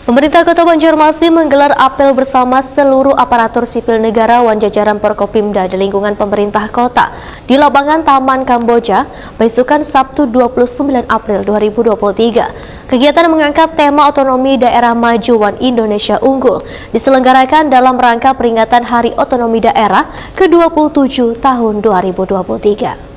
Pemerintah Kota Banjarmasin menggelar apel bersama seluruh aparatur sipil negara wan jajaran Forkopimda di lingkungan pemerintah kota di lapangan Taman Kamboja, besukan Sabtu 29 April 2023. Kegiatan mengangkat tema otonomi daerah maju wan Indonesia unggul diselenggarakan dalam rangka peringatan Hari Otonomi Daerah ke-27 tahun 2023.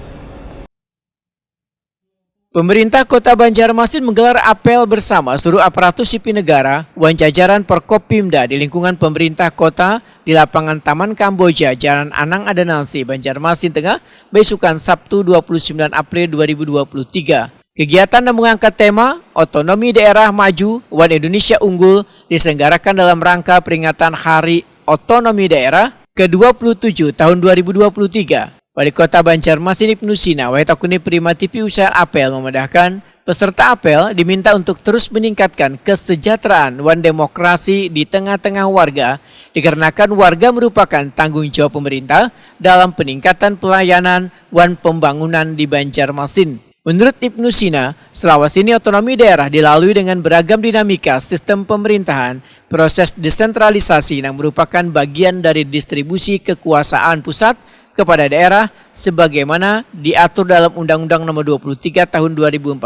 Pemerintah Kota Banjarmasin menggelar apel bersama seluruh aparatur sipil negara wan jajaran Forkopimda di lingkungan pemerintah kota di lapangan Taman Kamboja, Jalan Anang Adanalsi, Banjarmasin Tengah, besukan Sabtu 29 April 2023. Kegiatan yang mengangkat tema Otonomi Daerah Maju wan Indonesia Unggul diselenggarakan dalam rangka peringatan Hari Otonomi Daerah ke-27 tahun 2023. Wali Kota Banjarmasin Ibnu Sina Waitakuni Prima TV Usaha apel memudahkan peserta apel diminta untuk terus meningkatkan kesejahteraan wan demokrasi di tengah-tengah warga dikarenakan warga merupakan tanggung jawab pemerintah dalam peningkatan pelayanan wan pembangunan di Banjarmasin. Menurut Ibnu Sina, Sulawesi ini otonomi daerah dilalui dengan beragam dinamika sistem pemerintahan, proses desentralisasi yang merupakan bagian dari distribusi kekuasaan pusat kepada daerah sebagaimana diatur dalam Undang-Undang Nomor 23 Tahun 2014.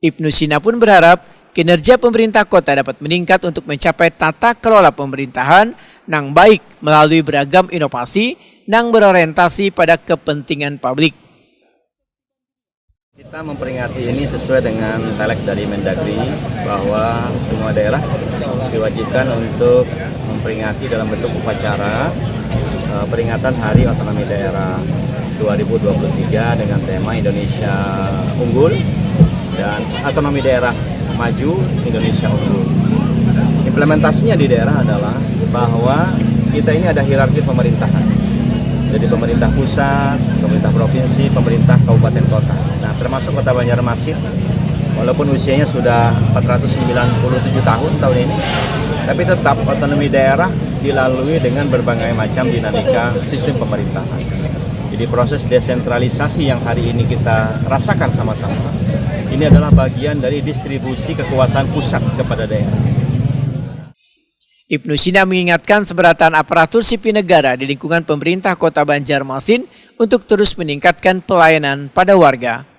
Ibnu Sina pun berharap kinerja pemerintah kota dapat meningkat untuk mencapai tata kelola pemerintahan yang baik melalui beragam inovasi yang berorientasi pada kepentingan publik. Kita memperingati ini sesuai dengan telek dari Mendagri bahwa semua daerah diwajibkan untuk memperingati dalam bentuk upacara peringatan Hari Otonomi Daerah 2023 dengan tema Indonesia Unggul dan Otonomi Daerah Maju Indonesia Unggul. Implementasinya di daerah adalah bahwa kita ini ada hierarki pemerintahan. Jadi pemerintah pusat, pemerintah provinsi, pemerintah kabupaten kota. Nah, termasuk Kota Banjarmasin, walaupun usianya sudah 497 tahun ini, tapi tetap otonomi daerah dilalui dengan berbagai macam dinamika sistem pemerintahan. Jadi proses desentralisasi yang hari ini kita rasakan sama-sama, ini adalah bagian dari distribusi kekuasaan pusat kepada daerah. Ibnu Sina mengingatkan seberatan aparatur sipil negara di lingkungan pemerintah Kota Banjarmasin untuk terus meningkatkan pelayanan pada warga.